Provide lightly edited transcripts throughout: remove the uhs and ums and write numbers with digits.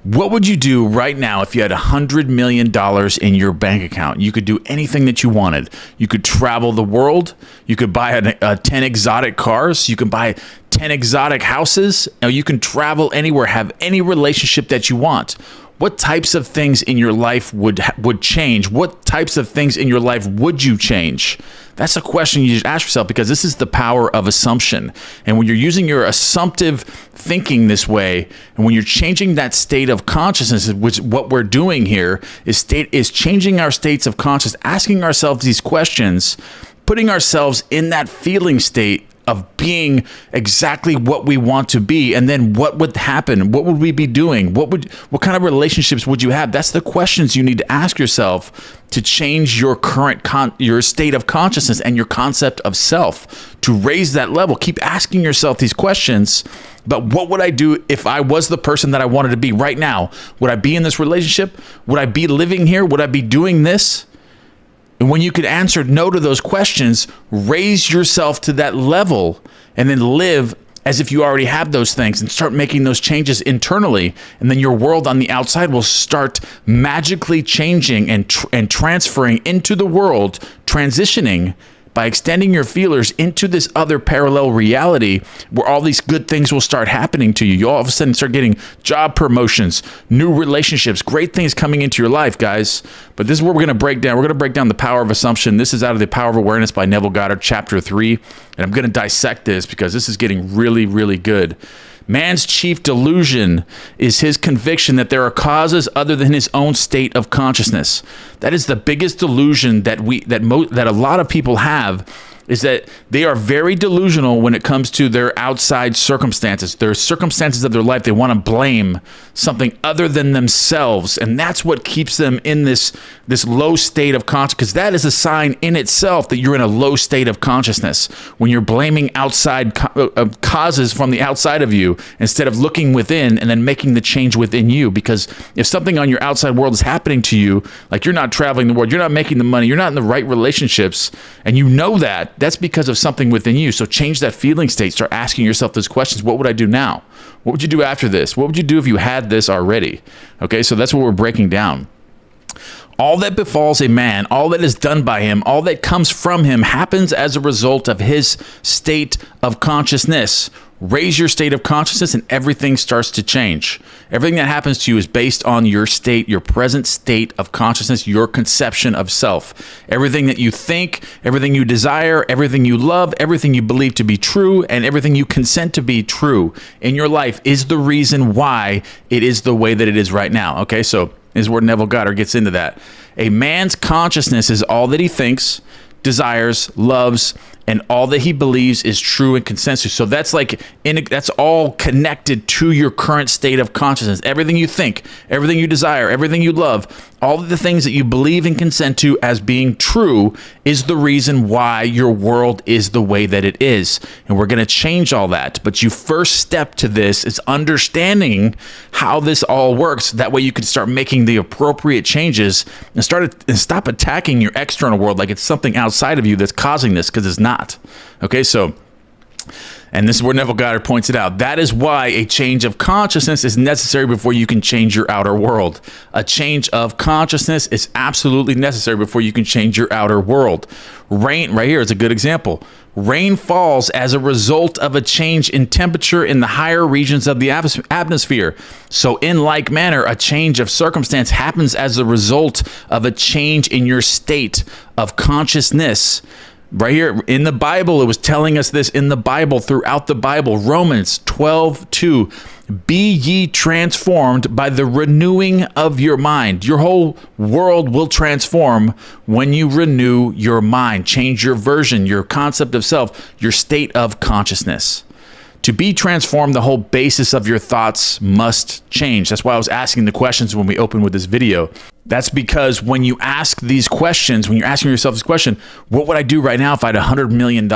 What would you do right now if you had $100 million in your bank account? You could do anything that you wanted. You could travel the world. You could buy 10 exotic cars. You can buy 10 exotic houses. Now you can travel anywhere, have any relationship that you want. What types of things in your life would change? What types of things in your life would you change? That's a question you should ask yourself, because this is the power of assumption. And when you're using your assumptive thinking this way, and when you're changing that state of consciousness, which what we're doing here is changing our states of consciousness, asking ourselves these questions, putting ourselves in that feeling state of being exactly what we want to be. And then what would happen? What would we be doing? What kind of relationships would you have? That's the questions you need to ask yourself to change your your state of consciousness and your concept of self, to raise that level. Keep asking yourself these questions. But what would I do if I was the person that I wanted to be right now? Would I be in this relationship? Would I be living here? Would I be doing this? And when you can answer no to those questions, raise yourself to that level and then live as if you already have those things and start making those changes internally. And then your world on the outside will start magically changing and transferring into the world, transitioning by extending your feelers into this other parallel reality where all these good things will start happening to you. You'll all of a sudden start getting job promotions, new relationships, great things coming into your life, guys. But this is what we're going to break down. We're going to break down the power of assumption. This is out of The Power of Awareness by Neville Goddard, chapter 3. And I'm going to dissect this because this is getting really, really good. Man's chief delusion is his conviction that there are causes other than his own state of consciousness. That is the biggest delusion that a lot of people have, is that they are very delusional when it comes to their outside circumstances. Their circumstances of their life, they want to blame something other than themselves. And that's what keeps them in this low state of consciousness, because that is a sign in itself that you're in a low state of consciousness. When you're blaming outside causes from the outside of you instead of looking within and then making the change within you. Because if something on your outside world is happening to you, like you're not traveling the world, you're not making the money, you're not in the right relationships, and you know that's because of something within you. So change that feeling state. Start asking yourself those questions. What would I do now? What would you do after this? What would you do if you had this already? Okay, so that's what we're breaking down. All that befalls a man, all that is done by him, all that comes from him happens as a result of his state of consciousness. Raise your state of consciousness and everything starts to change. Everything that happens to you is based on your state, your present state of consciousness, your conception of self. Everything that you think, everything you desire, everything you love, everything you believe to be true, and everything you consent to be true in your life is the reason why it is the way that it is right now. Okay, so this is where Neville Goddard gets into that. A man's consciousness is all that he thinks, desires, loves, and all that he believes is true and consensus. So that's that's all connected to your current state of consciousness. Everything you think, everything you desire, everything you love, all of the things that you believe and consent to as being true is the reason why your world is the way that it is. And we're going to change all that. But you first step to this is understanding how this all works. That way you can start making the appropriate changes and stop attacking your external world like it's something outside of you that's causing this, because it's not. Okay, so, and this is where Neville Goddard points it out. That is why a change of consciousness is necessary before you can change your outer world. A change of consciousness is absolutely necessary before you can change your outer world. Rain, right here is a good example. Rain falls as a result of a change in temperature in the higher regions of the atmosphere. So in like manner, a change of circumstance happens as a result of a change in your state of consciousness. Right here in the Bible, it was telling us this in the Bible, throughout the Bible. Romans 12:2. Be ye transformed by the renewing of your mind. Your whole world will transform when you renew your mind. Change your version, your concept of self, your state of consciousness. To be transformed, the whole basis of your thoughts must change. That's why I was asking the questions when we opened with this video. That's because when you ask these questions, when you're asking yourself this question, what would I do right now if I had $100 million?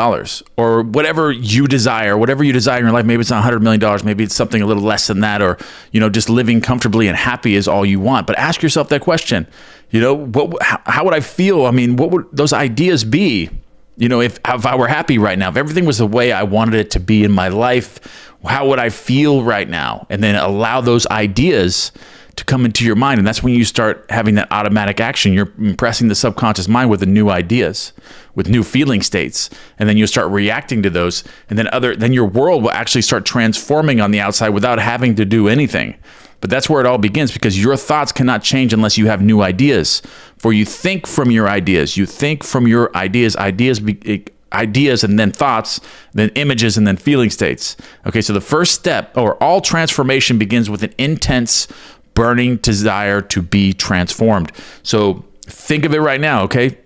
Or whatever you desire in your life. Maybe it's not $100 million. Maybe it's something a little less than that, or, just living comfortably and happy is all you want. But ask yourself that question. How would I feel? I mean, what would those ideas be If I were happy right now, if everything was the way I wanted it to be in my life, how would I feel right now? And then allow those ideas to come into your mind. And that's when you start having that automatic action. You're impressing the subconscious mind with the new ideas, with new feeling states. And then you start reacting to those. And then your world will actually start transforming on the outside without having to do anything. But that's where it all begins, because your thoughts cannot change unless you have new ideas. For you think from your ideas. You think from your ideas, ideas and then thoughts, then images, and then feeling states. Okay, so the first step, or all transformation, begins with an intense, burning desire to be transformed. So think of it right now, okay?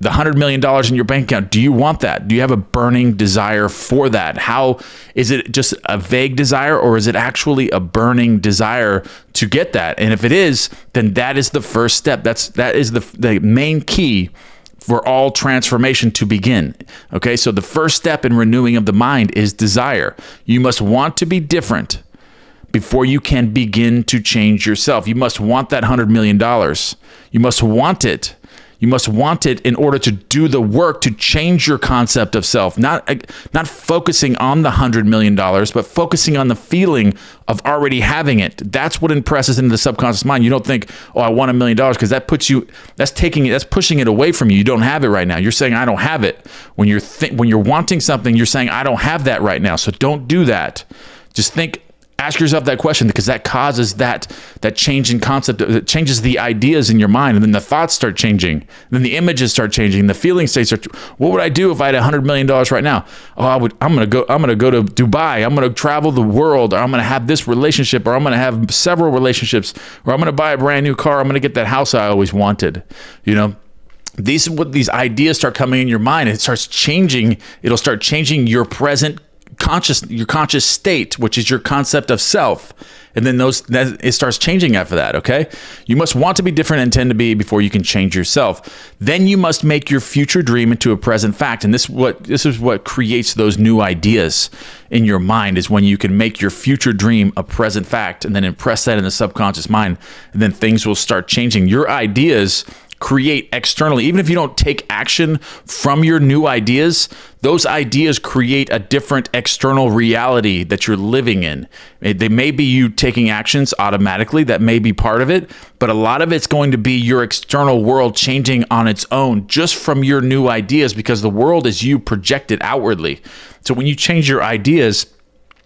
The $100 million in your bank account, do you want that? Do you have a burning desire for that? How is it just a vague desire, or is it actually a burning desire to get that? And if it is, then that is the first step. That is the main key for all transformation to begin. Okay, so the first step in renewing of the mind is desire. You must want to be different before you can begin to change yourself. You must want that $100 million. You must want it. You must want it in order to do the work to change your concept of self. Not focusing on the $100 million, but focusing on the feeling of already having it. That's what impresses into the subconscious mind. You don't think, oh, I want $1 million, because that's pushing it away from you. You don't have it right now. You're saying, I don't have it. When you're wanting something, you're saying, I don't have that right now. So don't do that. Just ask yourself that question, because that causes that change in concept. It changes the ideas in your mind, and then the thoughts start changing. And then the images start changing. The feeling states what would I do if I had $100 million right now? Oh, I'm going to go to Dubai. I'm going to travel the world, or I'm going to have this relationship, or I'm going to have several relationships, or I'm going to buy a brand new car. I'm going to get that house I always wanted. These ideas start coming in your mind, and it starts changing. It'll start changing your present your conscious state, which is your concept of self. And then it starts changing after that, okay? You must want to be different and tend to be before you can change yourself. Then you must make your future dream into a present fact. And this is what creates those new ideas in your mind, is when you can make your future dream a present fact and then impress that in the subconscious mind. And then things will start changing. Your ideas create externally. Even if you don't take action from your new ideas, those ideas create a different external reality that you're living in. They may be you taking actions automatically. That may be part of it, but a lot of it's going to be your external world changing on its own just from your new ideas, because the world is you projected outwardly. So when you change your ideas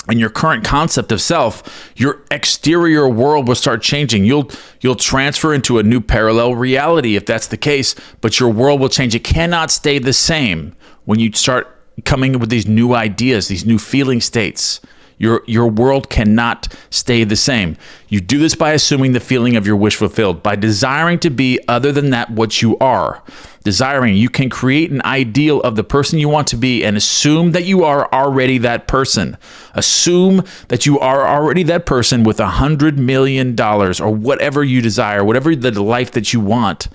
and your current concept of self, your exterior world will start changing. You'll transfer into a new parallel reality if that's the case, but your world will change. It cannot stay the same when you start coming up with these new ideas, these new feeling states. Your world cannot stay the same. You do this by assuming the feeling of your wish fulfilled, by desiring to be other than that what you are. Desiring, you can create an ideal of the person you want to be and assume that you are already that person. Assume that you are already that person with $100 million or whatever you desire, whatever the life that you want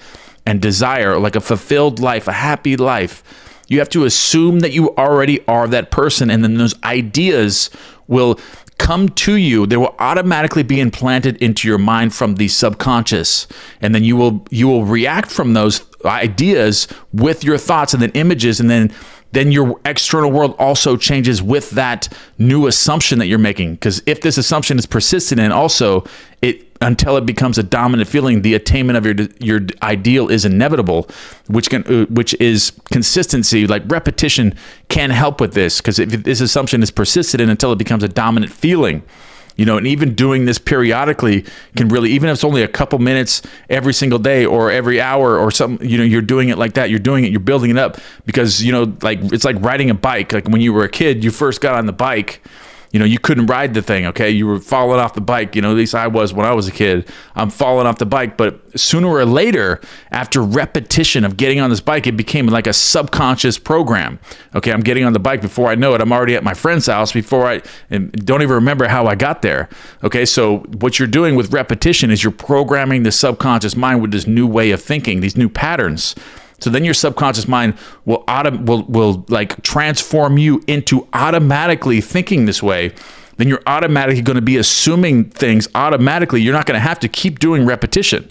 and desire, like a fulfilled life, a happy life. You have to assume that you already are that person, and then those ideas will come to you. They will automatically be implanted into your mind from the subconscious, and then you will react from those ideas with your thoughts and then images, and then your external world also changes with that new assumption that you're making. Because if this assumption is persistent, and also until it becomes a dominant feeling, the attainment of your ideal is inevitable, which is consistency. Like repetition can help with this, because if this assumption is persistent and until it becomes a dominant feeling, and even doing this periodically can really, even if it's only a couple minutes every single day or every hour or something, you're doing it like that. You're doing it, you're building it up, because, it's like riding a bike. Like when you were a kid, you first got on the bike, you couldn't ride the thing, okay? You were falling off the bike, at least I was when I was a kid. I'm falling off the bike, but sooner or later, after repetition of getting on this bike, it became like a subconscious program. Okay, I'm getting on the bike. Before I know it, I'm already at my friend's house and don't even remember how I got there. Okay, so what you're doing with repetition is you're programming the subconscious mind with this new way of thinking, these new patterns. So then your subconscious mind will like transform you into automatically thinking this way. Then you're automatically going to be assuming things automatically. You're not going to have to keep doing repetition.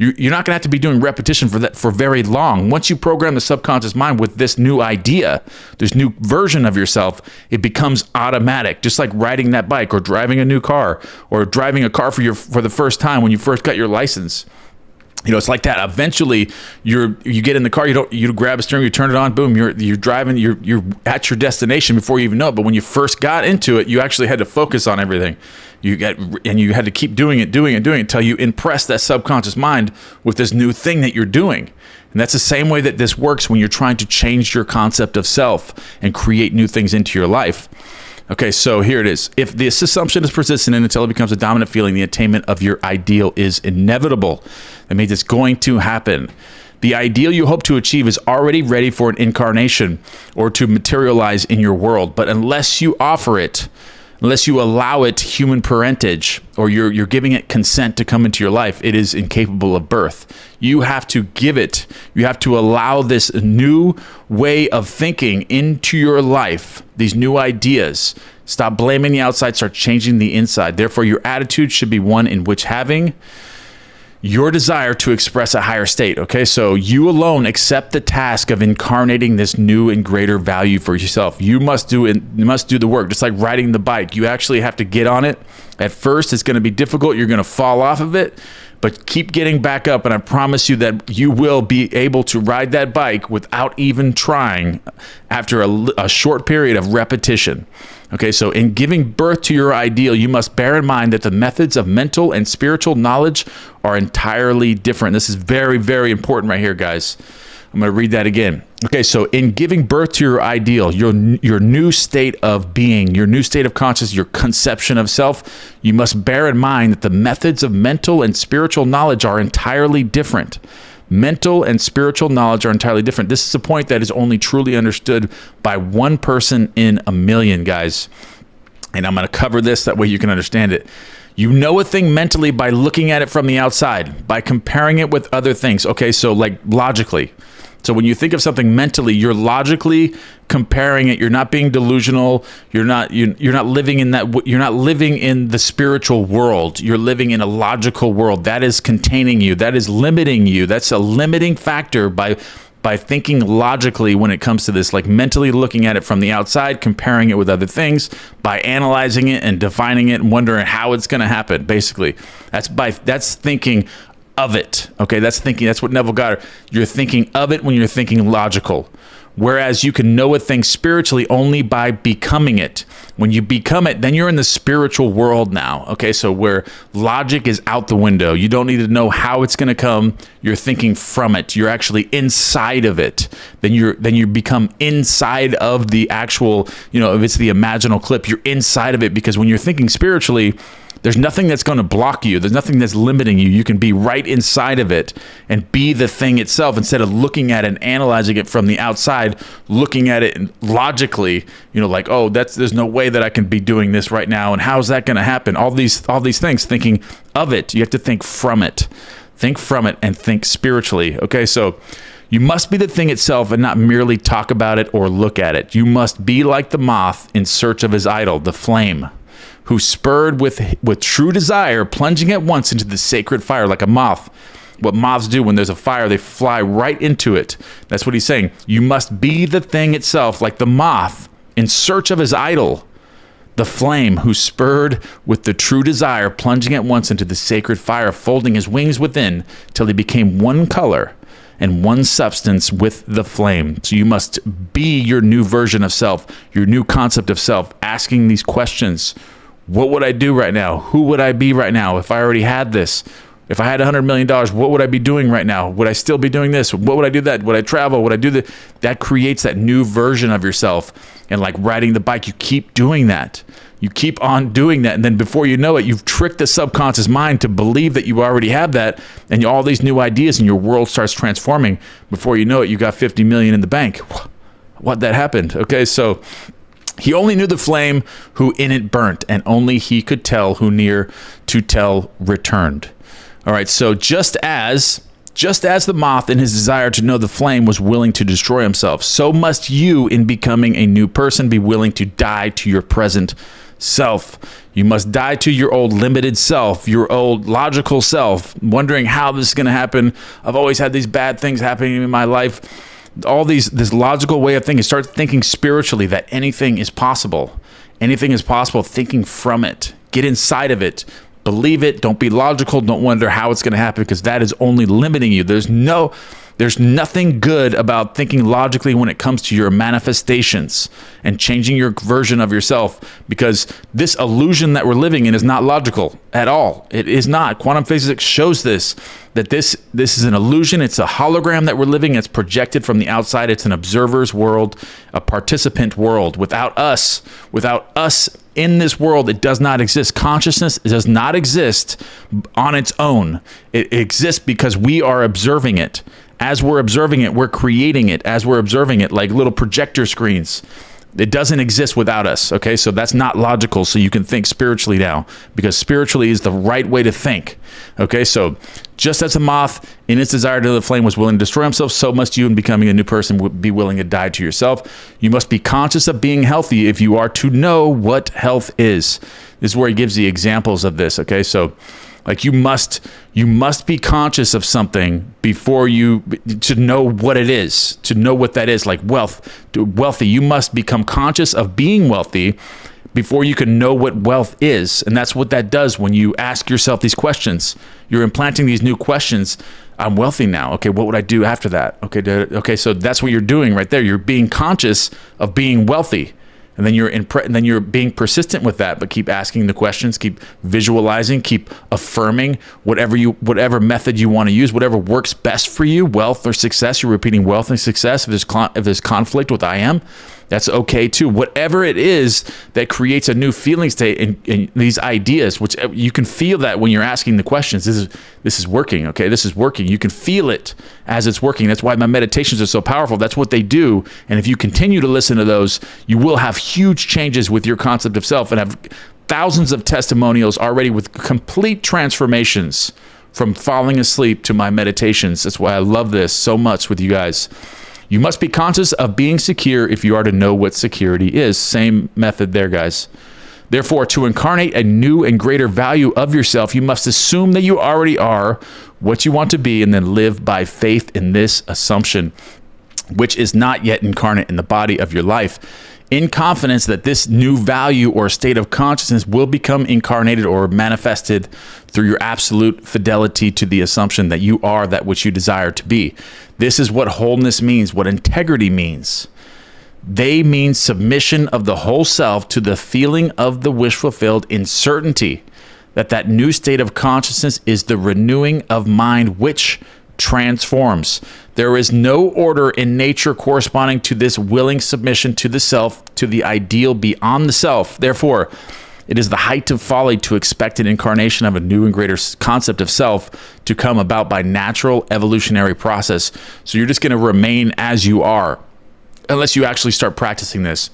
You're not going to have to be doing repetition for that for very long. Once you program the subconscious mind with this new idea, this new version of yourself, it becomes automatic. Just like riding that bike or driving a new car or driving a car for the first time when you first got your license. It's like that. Eventually, you get in the car, you grab a steering, you turn it on, boom, you're driving, you're at your destination before you even know it. But when you first got into it, you actually had to focus on everything. You had to keep doing it until you impress that subconscious mind with this new thing that you're doing. And that's the same way that this works when you're trying to change your concept of self and create new things into your life. Okay, so here it is. If this assumption is persistent until it becomes a dominant feeling, the attainment of your ideal is inevitable. That means it's going to happen. The ideal you hope to achieve is already ready for an incarnation or to materialize in your world. But unless you offer it, unless you allow it human parentage, or you're giving it consent to come into your life, it is incapable of birth. You have to give it. You have to allow this new way of thinking into your life, these new ideas. Stop blaming the outside, start changing the inside. Therefore, your attitude should be one in which having your desire to express a higher state. Okay, so you alone accept the task of incarnating this new and greater value for yourself. You must do it. You must do the work. Just like riding the bike, you actually have to get on it. At first, it's going to be difficult. You're going to fall off of it, but keep getting back up. And I promise you that you will be able to ride that bike without even trying after a short period of repetition. Okay, so in giving birth to your ideal, you must bear in mind that the methods of mental and spiritual knowledge are entirely different. This is very, very important right here, guys. I'm going to read that again. Okay, so in giving birth to your ideal, your new state of being, your new state of consciousness, your conception of self, you must bear in mind that the methods of mental and spiritual knowledge are entirely different. Mental and spiritual knowledge are entirely different. This is a point that is only truly understood by one person in a million, guys. And I'm going to cover this, that way you can understand it. You know a thing mentally by looking at it from the outside, by comparing it with other things. Okay, so like logically. So when you think of something mentally, you're logically comparing it. You're not being delusional. You're not living in that. You're not living in the spiritual world. You're living in a logical world that is containing you. That is limiting you. That's a limiting factor by thinking logically when it comes to this, like mentally looking at it from the outside, comparing it with other things, by analyzing it and defining it and wondering how it's going to happen. Basically, that's thinking of it. Okay, that's thinking. That's what Neville Goddard. You're thinking of it when you're thinking logical. Whereas you can know a thing spiritually only by becoming it. When you become it, then you're in the spiritual world now. Okay, so where logic is out the window. You don't need to know how it's going to come. You're thinking from it. You're actually inside of it. Then you become inside of the actual, if it's the imaginal clip, you're inside of it, because when you're thinking spiritually, there's nothing that's going to block you. There's nothing that's limiting you. You can be right inside of it and be the thing itself, instead of looking at it and analyzing it from the outside, looking at it logically, like, oh, there's no way that I can be doing this right now. And how's that going to happen? All these things, thinking of it. You have to think from it. Think from it and think spiritually. Okay, so you must be the thing itself and not merely talk about it or look at it. You must be like the moth in search of his idol, the flame, who spurred with true desire, plunging at once into the sacred fire like a moth. What moths do when there's a fire, they fly right into it. That's what he's saying. You must be the thing itself, like the moth, in search of his idol, the flame, who spurred with the true desire, plunging at once into the sacred fire, folding his wings within till he became one color and one substance with the flame. So you must be your new version of self, your new concept of self, asking these questions. What would I do right now? Who would I be right now if I already had this? If I had $100 million, what would I be doing right now? Would I still be doing this? What would I do that? Would I travel? Would I do that? That creates that new version of yourself. And like riding the bike, you keep doing that. You keep on doing that. And then before you know it, you've tricked the subconscious mind to believe that you already have that. And all these new ideas and your world starts transforming. Before you know it, you got 50 million in the bank. What that happened? Okay, so he only knew the flame who in it burnt, and only he could tell who near to tell returned. All right, so just as the moth in his desire to know the flame was willing to destroy himself, so must you in becoming a new person be willing to die to your present self. You must die to your old limited self, your old logical self, wondering how this is going to happen. I've always had these bad things happening in my life. This logical way of thinking. Start thinking spiritually that anything is possible. Anything is possible, thinking from it. Get inside of it. Believe it. Don't be logical. Don't wonder how it's going to happen, because that is only limiting you. There's nothing good about thinking logically when it comes to your manifestations and changing your version of yourself, because this illusion that we're living in is not logical at all. It is not. Quantum physics shows this, that this is an illusion. It's a hologram that we're living. It's projected from the outside. It's an observer's world, a participant world. Without us in this world, it does not exist. Consciousness does not exist on its own. It exists because we are observing it. As we're observing it, we're creating it. As we're observing it, like little projector screens. It doesn't exist without us, okay? So that's not logical, so you can think spiritually now, because spiritually is the right way to think, okay? So just as a moth in its desire to the flame was willing to destroy himself, so must you, in becoming a new person, be willing to die to yourself. You must be conscious of being healthy if you are to know what health is. This is where he gives the examples of this, okay? So like you must be conscious of something before to know what it is, to know what that is. Like wealthy, you must become conscious of being wealthy before you can know what wealth is. And that's what that does when you ask yourself these questions. You're implanting these new questions. I'm wealthy now. Okay, what would I do after that? Okay, so that's what you're doing right there. You're being conscious of being wealthy. And then you're being persistent with that, but keep asking the questions, keep visualizing, keep affirming whatever method you want to use, whatever works best for you, wealth or success. You're repeating wealth and success. If there's conflict with I am, that's okay too. Whatever it is that creates a new feeling state in these ideas, which you can feel that when you're asking the questions. This is working, okay? This is working. You can feel it as it's working. That's why my meditations are so powerful. That's what they do. And if you continue to listen to those, you will have huge changes with your concept of self, and have thousands of testimonials already with complete transformations from falling asleep to my meditations. That's why I love this so much with you guys. You must be conscious of being secure if you are to know what security is. Same method there, guys. Therefore, to incarnate a new and greater value of yourself, you must assume that you already are what you want to be, and then live by faith in this assumption, which is not yet incarnate in the body of your life, in confidence that this new value or state of consciousness will become incarnated or manifested through your absolute fidelity to the assumption that you are that which you desire to be. This is what wholeness means, what integrity means. They mean submission of the whole self to the feeling of the wish fulfilled, in certainty that new state of consciousness is the renewing of mind which transforms. There is no order in nature corresponding to this willing submission to the self, to the ideal beyond the self. Therefore, it is the height of folly to expect an incarnation of a new and greater concept of self to come about by natural evolutionary process. So you're just going to remain as you are, unless you actually start practicing this.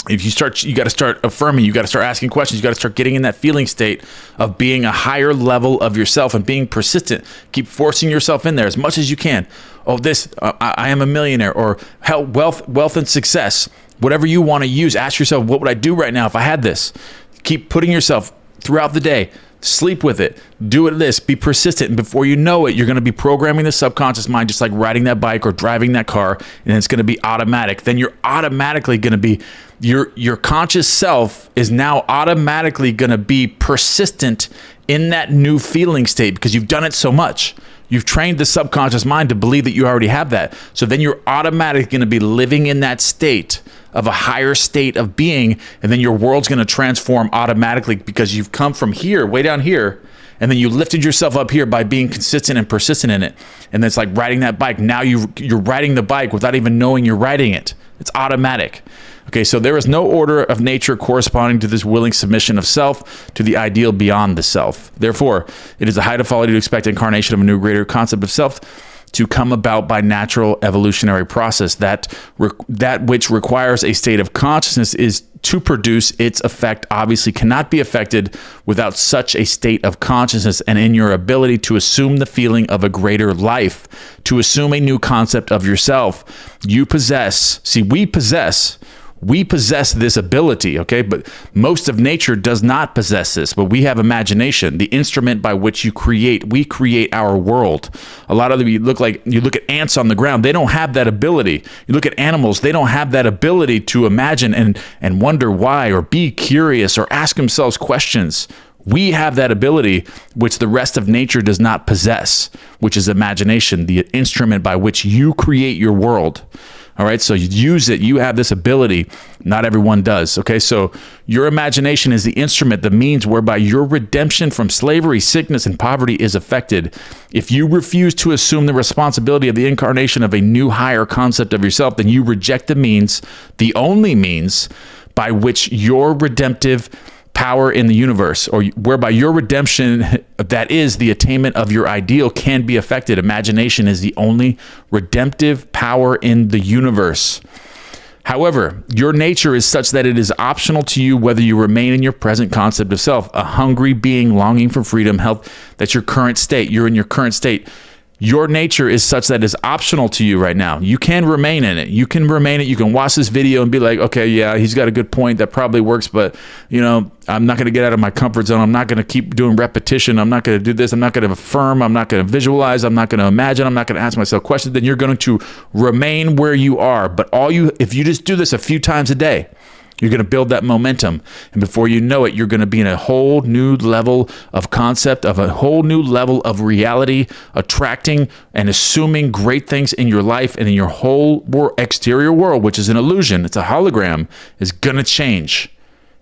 If you start, you got to start affirming, you got to start asking questions, you got to start getting in that feeling state of being a higher level of yourself and being persistent. Keep forcing yourself in there as much as you can. Oh, I am a millionaire, or wealth and success. Whatever you want to use, ask yourself, what would I do right now if I had this? Keep putting yourself throughout the day. Sleep with it. Do it this. Be persistent. And before you know it, you're going to be programming the subconscious mind, just like riding that bike or driving that car, and it's going to be automatic. Then you're automatically going to be, your conscious self is now automatically going to be persistent in that new feeling state, because you've done it so much. You've trained the subconscious mind to believe that you already have that. So then you're automatically going to be living in that state of a higher state of being, and then your world's going to transform automatically, because you've come from here, way down here, and then you lifted yourself up here by being consistent and persistent in it. And it's like riding that bike. Now you're riding the bike without even knowing you're riding it. It's automatic. Okay, so there is no order of nature corresponding to this willing submission of self to the ideal beyond the self. Therefore, it is a height of folly to expect incarnation of a new greater concept of self to come about by natural evolutionary process. That which requires a state of consciousness is to produce its effect obviously cannot be affected without such a state of consciousness, and in your ability to assume the feeling of a greater life, to assume a new concept of yourself. We possess We possess this ability, okay? But most of nature does not possess this, but we have imagination, the instrument by which we create our world. A lot of them, you look at ants on the ground, they don't have that ability. You look at animals, they don't have that ability to imagine and wonder why, or be curious, or ask themselves questions. We have that ability, which the rest of nature does not possess, which is imagination, the instrument by which you create your world. All right, so you use it. You have this ability. Not everyone does. Okay, so your imagination is the instrument, the means whereby your redemption from slavery, sickness, and poverty is effected. If you refuse to assume the responsibility of the incarnation of a new, higher concept of yourself, then you reject the means, the only means by which your redemptive power in the universe, or whereby your redemption, that is the attainment of your ideal, can be affected. Imagination is the only redemptive power in the universe. However, your nature is such that it is optional to you whether you remain in your present concept of self, a hungry being longing for freedom, health. That's your current state. You're in your current state. Your nature is such that it's optional to you right now. You can remain in it. You can remain it. You can watch this video and be like, okay, yeah, he's got a good point. That probably works, but I'm not going to get out of my comfort zone. I'm not going to keep doing repetition. I'm not going to do this. I'm not going to affirm. I'm not going to visualize. I'm not going to imagine. I'm not going to ask myself questions. Then you're going to remain where you are. But if you just do this a few times a day, you're going to build that momentum. And before you know it, you're going to be in a whole new level of concept, of a whole new level of reality, attracting and assuming great things in your life and in your whole exterior world, which is an illusion. It's a hologram. Is going to change.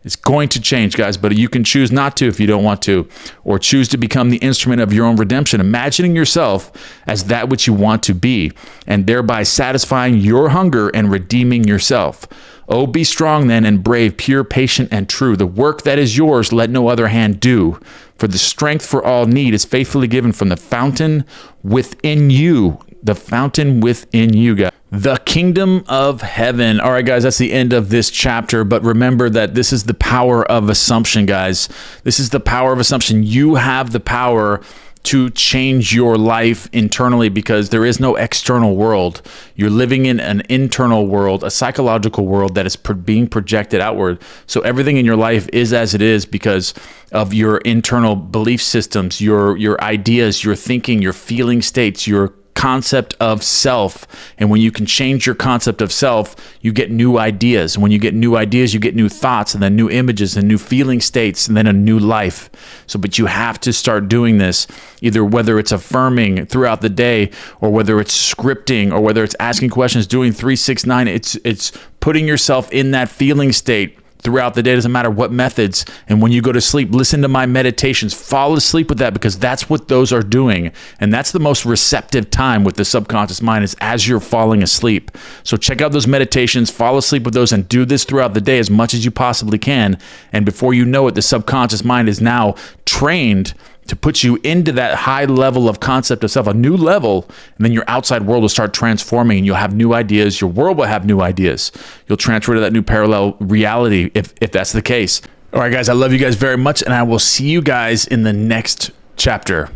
It's going to change, guys, but you can choose not to if you don't want to, or choose to become the instrument of your own redemption, imagining yourself as that which you want to be, and thereby satisfying your hunger and redeeming yourself. Oh, be strong then and brave, pure, patient, and true. The work that is yours, let no other hand do. For the strength for all need is faithfully given from the fountain within you. The fountain within you, guys. The kingdom of heaven. All right, guys, that's the end of this chapter. But remember that this is the power of assumption, guys. This is the power of assumption. You have the power to change your life internally, because there is no external world. You're living in an internal world, a psychological world that is being projected outward. So everything in your life is as it is because of your internal belief systems, your ideas, your thinking, your feeling states, your concept of self. And when you can change your concept of self, you get new ideas. And when you get new ideas, you get new thoughts, and then new images and new feeling states, and then a new life. But you have to start doing this, either whether it's affirming throughout the day, or whether it's scripting, or whether it's asking questions, doing 369. It's putting yourself in that feeling state throughout the day. It doesn't matter what methods. And when you go to sleep, listen to my meditations, fall asleep with that, because that's what those are doing. And that's the most receptive time with the subconscious mind, is as you're falling asleep. So check out those meditations, fall asleep with those, and do this throughout the day as much as you possibly can. And before you know it, the subconscious mind is now trained to put you into that high level of concept of self, a new level, and then your outside world will start transforming, and you'll have new ideas. Your world will have new ideas. You'll transfer to that new parallel reality if that's the case. All right, guys, I love you guys very much, and I will see you guys in the next chapter.